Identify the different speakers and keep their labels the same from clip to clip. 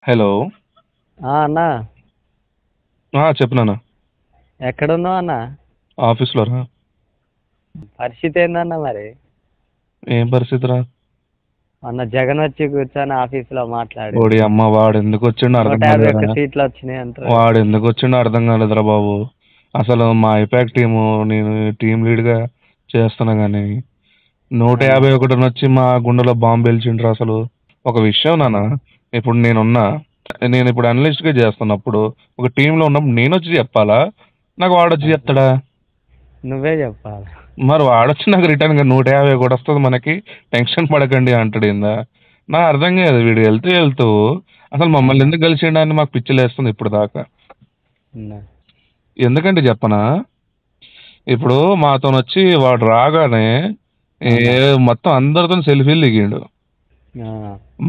Speaker 1: Hello.
Speaker 2: అన్నా
Speaker 1: చెప్పు నాన్న.
Speaker 2: ఎక్కడున్నావు అన్న?
Speaker 1: ఆఫీస్‌లో రా.
Speaker 2: పరిస్థితి ఏందన్న మరి?
Speaker 1: ఏం పరిస్థితిరా?
Speaker 2: మొన్న జగన్ వచ్చి కూర్చొని ఆఫీసులో
Speaker 1: ఓడి
Speaker 2: మాట్లాడిండు.
Speaker 1: అమ్మ వాడెందుకొచ్చిండో అర్థం
Speaker 2: 151
Speaker 1: కాలేదురా.
Speaker 2: సీట్లు వచ్చినాయి అంటారు.
Speaker 1: వాడెందుకొచ్చిండో అర్థం కాలేదురా బాబు. అసలు మా ఐపాక్ టీము నేను టీమ్ లీడ్‌గా చేస్తున్నా గానీ,
Speaker 2: అన్న
Speaker 1: 151 వచ్చి మా గుండెలో బాంబు పేల్చిండ్రు అసలు. ఒక విషయం నాన్న, ఇప్పుడు నేనిప్పుడు అనలిస్ట్‌గా చేస్తున్నప్పుడు, ఒక టీమ్‌లో ఉన్నప్పుడు నేనొచ్చి చెప్పాలా? నాకు వాడొచ్చి చెప్తాడా?
Speaker 2: నువ్వే చెప్పాలి.
Speaker 1: మరి వాడొచ్చి నాకు రిటర్న్‌గా 150 కొట్టొస్తది మనకి. టెన్షన్ పడకండి అంటాడేందా? నాకు అర్థం కాదు. వీడు వెళ్తూ అసలు మమ్మల్ని
Speaker 2: అన్న
Speaker 1: ఎందుకు కలిసిండా అని మాకు పిచ్చిలేస్తుంది ఇప్పుడు దాకా.
Speaker 2: అన్న
Speaker 1: ఎందుకంటే చెప్పనా? ఇప్పుడు మాతోనొచ్చి వాడు రాగానే ఏ
Speaker 2: అన్న
Speaker 1: మొత్తం అందరితోని సెల్ఫీలు దిగిండు.
Speaker 2: ఆ,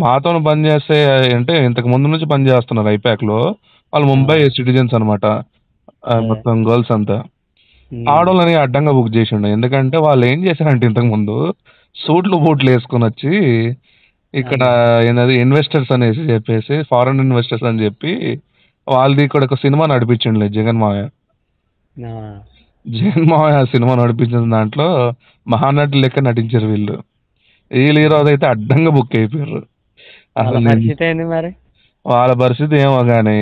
Speaker 1: మాతోని పని చేస్తే అంటే ఇంతకు ముందు నుంచి పని చేస్తున్నారు ఐపాక్‌లో. వాళ్ళు
Speaker 2: ఆ,
Speaker 1: ముంబై సిటిజన్స్ అనమాట.
Speaker 2: అదే.
Speaker 1: మొత్తం గర్ల్స్ అంతా.
Speaker 2: ఉమ్,
Speaker 1: ఆడోళ్ళని అడ్డంగా బుక్ చేసిండు. ఎందుకంటే వాళ్ళు ఏం చేశారంటే ఇంతకుముందు సూట్లు, బూట్లు ఏసుకొనొచ్చి ఇక్కడ
Speaker 2: అన్న
Speaker 1: ఏందది ఇన్వెస్టర్స్ అనేసి చెప్పేసి ఫారెన్ ఇన్వెస్టర్స్ అని చెప్పి వాళ్ళది ఇక్కడ ఒక సినిమా నడిపించిండులే జగన్ మావయ్య.
Speaker 2: ఆ,
Speaker 1: జగన్ మావయ్య సినిమా నడిపించిన దాంట్లో మహానటులు లెక్క నటించారు వీళ్ళు. వీళ్ళు హీరోది అయితే అడ్డంగా బుక్ అయిపోయారు.
Speaker 2: వాళ్ళ
Speaker 1: అసలు నేను
Speaker 2: పరిస్థితి ఏంది మరి?
Speaker 1: వాళ్ళ పరిస్థితి ఏమో గానీ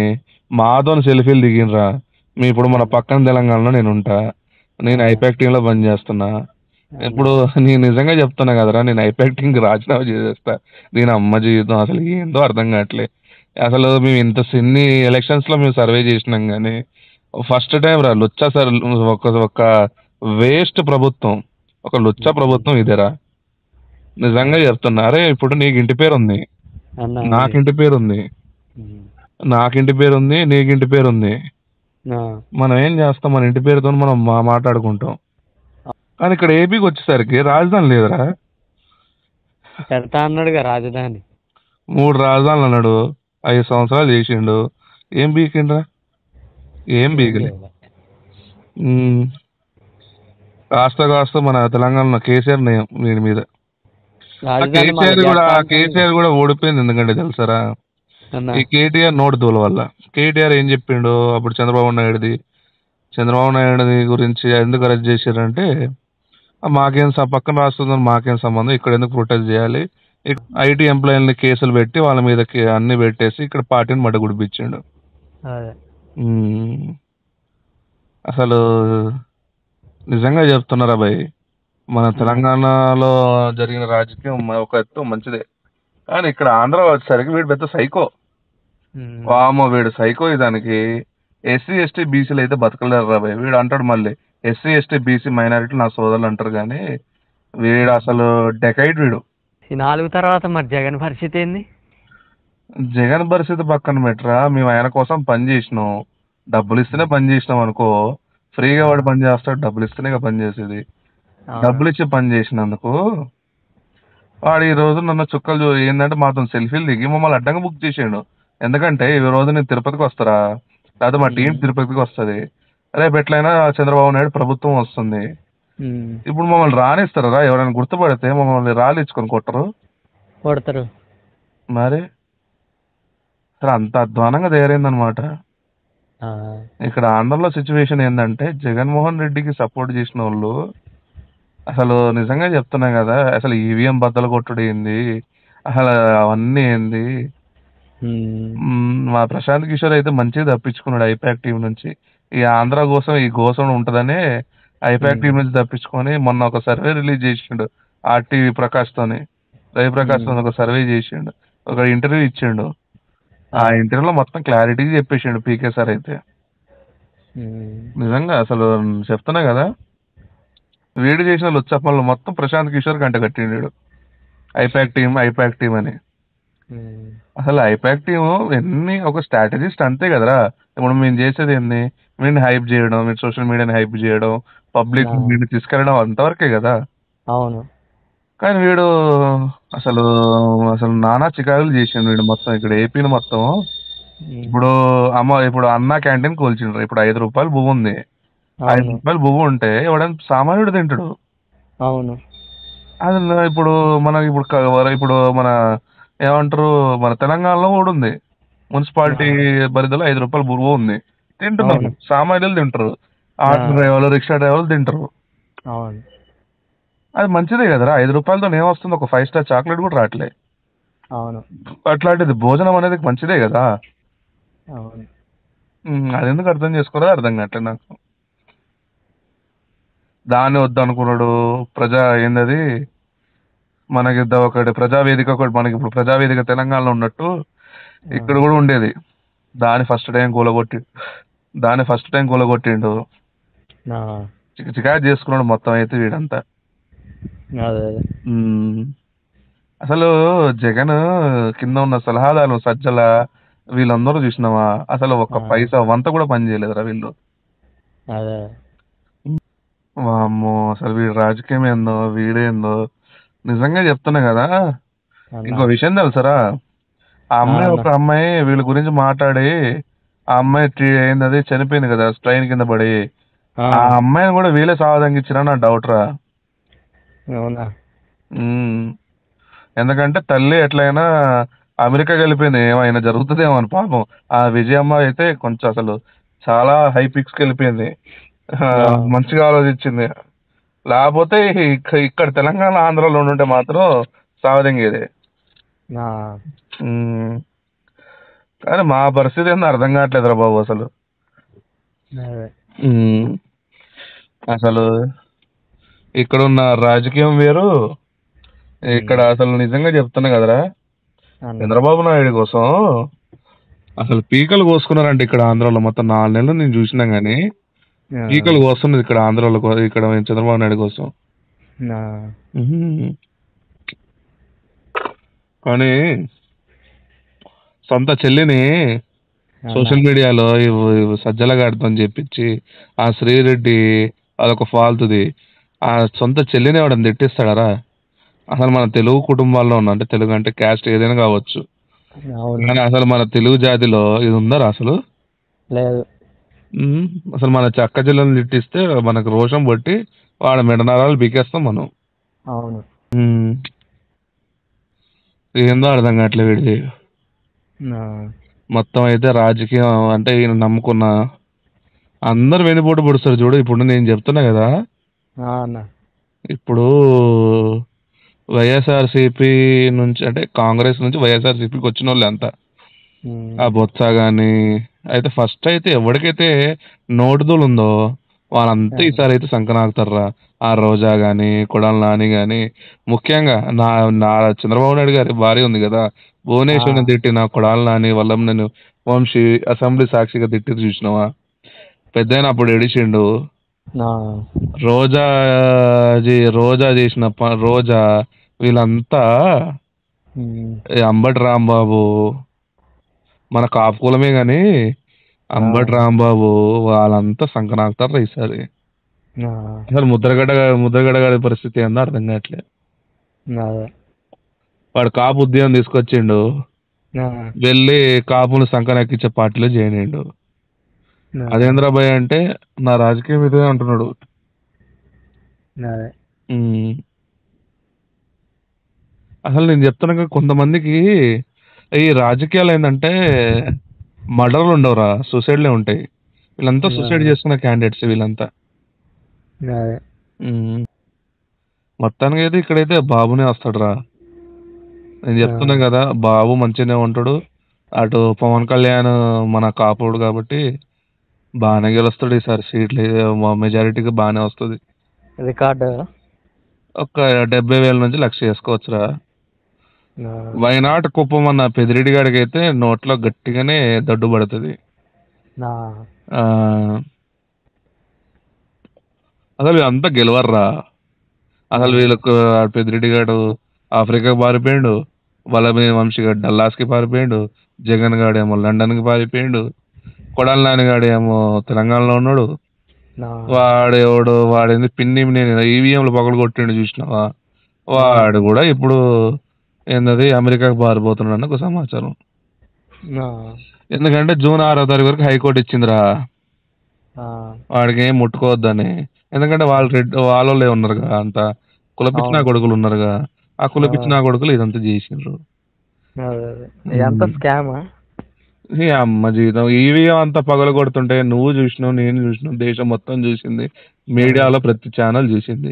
Speaker 1: మాతోని సెల్ఫీలు దిగిండ్రా. ఇప్పుడు మన
Speaker 2: అన్న
Speaker 1: పక్కన తెలంగాణలో నేనుంటా. నేను
Speaker 2: ఆ,
Speaker 1: ఐపాక్ టీమ్‌లో పనిచేస్తున్నా.
Speaker 2: అన్న
Speaker 1: ఇప్పుడు నేను నిజంగా చెప్తున్నా కదరా! నేను ఐపాక్ టీమ్‌కి రాజీనామా చేసేస్తా. దీని అమ్మ జీవితం అసలు ఏందో అర్థం కావట్లే. అసలు మేము ఇన్ని ఎలక్షన్స్‌లో మేము సర్వే చేసినాం గానీ, ఫస్ట్ టైమ్ రా లుచ్చా సార్ ఒక వేస్ట్ ప్రభుత్వం. ఒక లుచ్చా
Speaker 2: ఉమ్,
Speaker 1: ప్రభుత్వం ఇదేరా. నిజంగా చెప్తున్నా. అరే! ఇప్పుడు నీకు ఇంటి పేరుంది.
Speaker 2: అన్న ఉంది.
Speaker 1: నాకింటి పేరుంది.
Speaker 2: ఉమ్,
Speaker 1: నాకింటి పేరుంది. నీకింటి పేరుంది.
Speaker 2: ఆ,
Speaker 1: మనం ఏం చేస్తాం? మన ఇంటి పేరుతోని మనం మాట్లాడుకుంటాం. కానీ ఇక్కడ ఏపీకి వచ్చేసరికి రాజధాని లేదురా.
Speaker 2: పెడతా అన్నాడుగా రాజధాని.
Speaker 1: 3 రాజధానులు అన్నాడు. 5 సంవత్సరాలు చేసిండు. ఏం బీకిండ్రా? ఏం
Speaker 2: ఏం
Speaker 1: బీకలే.
Speaker 2: చేయలే.
Speaker 1: హ్మ్. కాస్త మన తెలంగాణలో కేసీఆర్ నయం వీడి మీద.
Speaker 2: రాజధాని మళ్ళీ చేస్తా అంటుండు
Speaker 1: కేసీఆర్ కూడా ఓడిపోయింది ఎందుకంటే తెలుసారా?
Speaker 2: అన్న.
Speaker 1: ఈ కేటీఆర్ నోటి దూల వల్ల. కేటీఆర్ ఏం చెప్పిండు అప్పుడు చంద్రబాబు నాయుడుది గురించి ఎందుకు అరెస్ట్ చేశారంటే, పక్కన రాష్ట్రంతో మాకేం సంబంధం? ఇక్కడ ఎందుకు ప్రొటెస్ట్ చేయాలి? ఐటీ ఎంప్లాయీలని కేసులు పెట్టి వాళ్ళ మీద అన్ని పెట్టేసి ఇక్కడ పార్టీని మడగుడిపించిండు.
Speaker 2: అదే.
Speaker 1: హ్మ్. అసలు నిజంగా చెప్తున్నారా భయ్! మన
Speaker 2: అన్న
Speaker 1: తెలంగాణలో జరిగిన రాజకీయం ఒక ఎత్తు మంచిదే. కానీ ఇక్కడ ఆంధ్ర వచ్చేసరికి వీడు పెద్ద సైకో.
Speaker 2: ఉమ్,
Speaker 1: వామ్మో! వీడు సైకో దానికి. ఎస్సీ, ఎస్టీ, బీసీలు అయితే బతకలేరురా భయ్! వీడు అంటాడు మళ్ళీ ఎస్సీ, ఎస్టీ, బీసీ మైనారిటీలు నా సోదరులు అంటారు గానీ, వీడు
Speaker 2: ఉమ్.
Speaker 1: అసలు డెకైట్ వీడు.
Speaker 2: ఈ 4 తర్వాత మరి జగన్ పరిస్థితి ఏంది?
Speaker 1: జగన్ పరిస్థితి పక్కన పెట్టరా. మేము ఆయన కోసం పని చేసినాం. డబ్బులు ఇస్తేనే పని చేసినాం అనుకో. ఫ్రీగా
Speaker 2: ఆ,
Speaker 1: వాడు పని చేస్తాడు. డబ్బులు ఇస్తేనే పని చేసేది.
Speaker 2: అవును.
Speaker 1: డబ్బులు ఇచ్చి పని చేసినందుకు వాడు ఈ రోజు నన్ను చుక్కలు ఏంటంటే మాతో సెల్ఫీలు దిగి మమ్మల్ని అడ్డంగా బుక్ చేసాడు. ఎందుకంటే ఈ రోజు నేను తిరుపతికి వస్తారా, లేకపోతే మా టీం
Speaker 2: ఉమ్,
Speaker 1: తిరుపతికి వస్తుంది. రేపు ఎట్లయినా చంద్రబాబు నాయుడు ప్రభుత్వం వస్తుంది.
Speaker 2: ఉమ్.
Speaker 1: ఇప్పుడు మమ్మల్ని రానిస్తారా? ఎవరైనా గుర్తుపడితే మమ్మల్ని రాలిచ్చుకొని కొట్టరు.
Speaker 2: కొడతారు.
Speaker 1: మరి అసలు అంత అధ్వానంగా తయారైందనమాట.
Speaker 2: ఆ,
Speaker 1: ఇక్కడ ఆంధ్రలో సిచ్యువేషన్ ఏంటంటే జగన్మోహన్ రెడ్డికి సపోర్ట్ చేసిన వాళ్ళు అసలు నిజంగా చెప్తున్నా కదా, అసలు ఈవీఎం బద్దలు కొట్టుడు ఏంది, అసలు అవన్నీ ఏంది.
Speaker 2: ఉమ్,
Speaker 1: మా ప్రశాంత్ కిషోర్ అయితే మంచిగా తప్పించుకున్నాడు ఐపాక్ టీం నుంచి. ఈ ఆంధ్ర కోసం ఈ గోసం ఉంటదనే ఐపాక్
Speaker 2: ఉమ్,
Speaker 1: టీం నుంచి తప్పించుకొని మొన్న ఒక సర్వే రిలీజ్ చేసిండు. ఆర్టీవీ ప్రకాష్ తోని, రవిప్రకాష్
Speaker 2: ఉమ్,
Speaker 1: తోని ఒక సర్వే చేసిండు. ఒక ఇంటర్వ్యూ ఇచ్చిండు.
Speaker 2: ఆ,
Speaker 1: ఆ ఇంటర్వ్యూలో మొత్తం క్లారిటీగా చెప్పేసిండు పీకే సార్ అయితే.
Speaker 2: ఉమ్,
Speaker 1: నిజంగా అసలు చెప్తున్నా కదా, వీడు చేసిన లుచ్చ పనులు మొత్తం ప్రశాంత్ కిషోర్ కంట కట్టిండు. ఐపాక్ టీం అని.
Speaker 2: ఉమ్,
Speaker 1: అసలు ఐపాక్ టీమ్ ఎన్ని ఒక స్ట్రాటజిస్ట్ అంతే కదరా. ఇప్పుడు మేము చేసేది ఏంది, వీడిని హైప్ చేయడం, వీడి సోషల్ మీడియాని హైప్ చేయడం, పబ్లిక్
Speaker 2: ఆ,
Speaker 1: వీడిని తీసుకెళ్ళడం అంతవరకే కదా.
Speaker 2: అవును.
Speaker 1: కానీ వీడు అసలు అసలు నానా చికాకులు చేసిండు వీడు మొత్తం ఇక్కడ ఏపీని మొత్తం.
Speaker 2: ఉమ్,
Speaker 1: ఇప్పుడు ఇప్పుడు అన్నా క్యాంటీన్ కూల్చిండ్రు. ఇప్పుడు ₹5 భూమి ఉంది.
Speaker 2: అవును.
Speaker 1: ₹5 భూమి ఉంటే ఎవడైనా సామాన్యుడు తింటాడు.
Speaker 2: అవును.
Speaker 1: అది ఇప్పుడు మన ఇప్పుడు మన ఏమంటారు, మన తెలంగాణలో కూడా ఉంది. మున్సిపాలిటీ పరిధిలో 5 రూపాయలు బురువు ఉంది, తింటున్నారు.
Speaker 2: అవును.
Speaker 1: సామాన్యులు తింటారు, ఆటో
Speaker 2: ఆ.
Speaker 1: డ్రైవర్లు, రిక్షా డ్రైవర్లు తింటారు.
Speaker 2: అవును.
Speaker 1: అది మంచిదే కదరా. 5 రూపాయలతో ఏమొస్తుంది, ఒక 5 స్టార్ చాక్లెట్ కూడా రావట్లే.
Speaker 2: అవును.
Speaker 1: అట్లాంటిది భోజనం అనేది మంచిదే కదా.
Speaker 2: అవును.
Speaker 1: అది ఎందుకు అర్థం చేసుకోలేదు అర్థం కావట్లేదు నాకు. దాన్ని వద్దు అనుకున్నాడు. ప్రజా ఏందది మనకి ఒకటి ప్రజావేదిక, ఒకటి మనకి ఇప్పుడు ప్రజావేదిక తెలంగాణలో ఉన్నట్టు ఇక్కడ కూడా ఉండేది. దాన్ని ఫస్ట్ టైం కూలగొట్టిండు.
Speaker 2: ఆ.
Speaker 1: చికాకు చేసుకున్నాడు మొత్తం అయితే వీడంతా.
Speaker 2: అదే అదే.
Speaker 1: అసలు జగన్ కింద ఉన్న సలహాదారు సజ్జల వీళ్ళందరూ చూసినావా, అసలు ఒక్క పైసా వంత కూడా పని చేయలేదురా వీళ్ళు.
Speaker 2: అదే.
Speaker 1: వామ్మో, అసలు వీడి రాజకీయం ఏందో వీడేందో నిజంగా చెప్తున్నా కదా. ఇంకో విషయం తెలుసరా, ఒక అమ్మాయి వీళ్ళ గురించి మాట్లాడి ఆ అమ్మాయి ఏందది చనిపోయింది కదా ట్రైన్ కింద పడి. ఆ అమ్మాయిని కూడా వీళ్ళే సావదంగిచ్చిరా నా డౌట్ రా.
Speaker 2: అవునా.
Speaker 1: ఎందుకంటే తల్లి ఎట్లయినా అమెరికాకి వెళ్ళిపోయింది, ఏమైనా జరుగుతుందేమో అని పాపం. ఆ విజయమ్మ అయితే కొంచెం అసలు చాలా హై పిక్స్కి వెళ్ళిపోయింది. మంచిగా ఆలోచించింది. లేకపోతే ఇక్కడ తెలంగాణ ఆంధ్రాలో ఉంటే మాత్రం సావదంగేది. కానీ మా పరిస్థితి ఏందో అర్థం కావట్లేదురా బాబు. అసలు ఇక్కడ ఉన్న రాజకీయం వేరు, ఇక్కడ అసలు నిజంగా చెప్తున్నా కదరా, చంద్రబాబు నాయుడు కోసం అసలు పీకలు కోసుకున్నారంటే ఇక్కడ ఆంధ్రాలో మొత్తం 4 నెలలు నేను చూసినా గానీ పీకలు కోస్తున్నది ఇక్కడ ఆంధ్రాలో, ఇక్కడ చంద్రబాబు నాయుడు కోసం. కానీ సొంత చెల్లిని సోషల్ మీడియాలో సజ్జల గాడితో చెప్పించి ఆ శ్రీరెడ్డి అదొక ఫాల్తుది, ఆ సొంత చెల్లిని వాడని తిట్టిస్తాడరా. అసలు మన తెలుగు కుటుంబాల్లో ఉన్న, అంటే తెలుగు అంటే క్యాస్ట్ ఏదైనా కావచ్చు, కానీ అసలు మన తెలుగు జాతిలో ఇది ఉందరా అసలు లేదు. అసలు మన చక్క జిల్లాను తిట్టిస్తే మనకు రోషం బట్టి వాడు మెడనరాలు బీకేస్తాం మనం. అవును. ఏందో అర్థం కావట్లే వీడిది మొత్తం. అయితే రాజకీయం అంటే ఈయన నమ్ముకున్న అందరు వెనుపోటు పొడుస్తారు చూడు. ఇప్పుడు నేను చెప్తున్నా కదా, ఇప్పుడు వైఎస్ఆర్సీపీ నుంచి అంటే కాంగ్రెస్ నుంచి వైఎస్ఆర్సీపీకి వచ్చిన వాళ్ళు అంతా, ఆ బొత్స కానీ అయితే ఫస్ట్ అయితే ఎవరికైతే నోటుదూలు ఉందో వాళ్ళంతా ఈసారి అయితే సంకనాగుతారా. ఆ రోజా కానీ కొడాల నాని కానీ, ముఖ్యంగా నా చంద్రబాబు నాయుడు గారి భార్య ఉంది కదా భువనేశ్వర్ని తిట్టిన కొడాల నాని వల్ల నేను వంశీ అసెంబ్లీ సాక్షిగా తిట్టి చూసినావా. పెద్దయిన అప్పుడు ఎడిచిండు. రోజా చేసిన రోజా వీళ్ళంతా అంబటి రాంబాబు మన కాపుకులమే గాని అంబటి రాంబాబు వాళ్ళంతా సంకనాగుతారు ఈసారి. అసలు ముద్రగడ గారి పరిస్థితి ఏందో అర్థం కావట్లేదు. వాడు కాపు ఉద్యమం తీసుకొచ్చిండు, వెళ్ళి కాపును సంకనెక్కించే పార్టీలో జాయిన్ అయ్యిండు. అదేంద్రబాయ్ అంటే నా రాజకీయం ఇదే అంటున్నాడు. అసలు నేను చెప్తున్నా కొంతమందికి ఈ రాజకీయాలు ఏంటంటే మర్డర్లు ఉండవురా, సూసైడ్లే ఉంటాయి. వీళ్ళంతా సూసైడ్ చేసుకున్న క్యాండిడేట్స్ వీళ్ళంతా. మొత్తానికి అయితే ఇక్కడైతే బాబునే వస్తాడు రా. నేను చెప్తున్నా కదా, బాబు మంచిగానే ఉంటాడు. అటు పవన్ కళ్యాణ్ మన కాపుడు కాబట్టి బాగానే గెలుస్తాడు ఈసారి. సీట్లు మెజారిటీగా బాగానే వస్తుంది. రికార్డు ఒక 70,000 నుంచి 1,00,000 చేసుకోవచ్చురా. వైనాట్ కుప్పం అన్న పెదిరెడ్డి గాడికి అయితే నోట్లో గట్టిగానే దడ్డు పడుతుంది. అసలు వీళ్ళంతా గెలవర్రా. అసలు వీళ్ళకు పెద్దిరెడ్డి గాడు ఆఫ్రికాకి పారిపోయాడు, వల్లభనేని వంశీ గారు డల్లాస్కి పారిపోయాడు, జగన్ గాడేమో లండన్కి పారిపోయాడు, కొడాల నాన్నగాడేమో తెలంగాణలో ఉన్నాడు. వాడేంది నేను ఈవీఎంలు పగలు కొట్టిండు చూసినావా. వాడు కూడా ఇప్పుడు ఏంటది అమెరికాకి పారిపోతున్నాడు ఒక సమాచారం. ఎందుకంటే జూన్ 6వ తారీఖు వరకు హైకోర్టు ఇచ్చిందిరా వాడికి ఏం ముట్టుకోవద్దని. ఎందుకంటే వాళ్ళే ఉన్నారుగా, అంత కులపిచ్చిన కొడుకులు ఉన్నారుగా, ఆ కులపిచ్చిన కొడుకులు ఇదంతా చేసిండ్రు. ఈ అమ్మ జీవితం ఈవీఎం అంతా పగల కొడుతుంటే నువ్వు చూసినావు, నేను చూసినావు, దేశం మొత్తం చూసింది, మీడియాలో ప్రతి ఛానల్ చూసింది.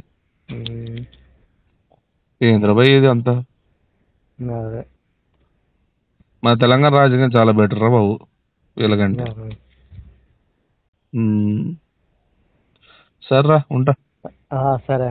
Speaker 2: ఉమ్,
Speaker 1: ఏంద్ర భయ్ ఇది అంతా?
Speaker 2: అదే
Speaker 1: మన తెలంగాణ రాజకీయం చాలా బెటర్ రా బాబు వీళ్ళకంటే.
Speaker 2: అవును.
Speaker 1: సర్రా ఉంటా.
Speaker 2: సరే.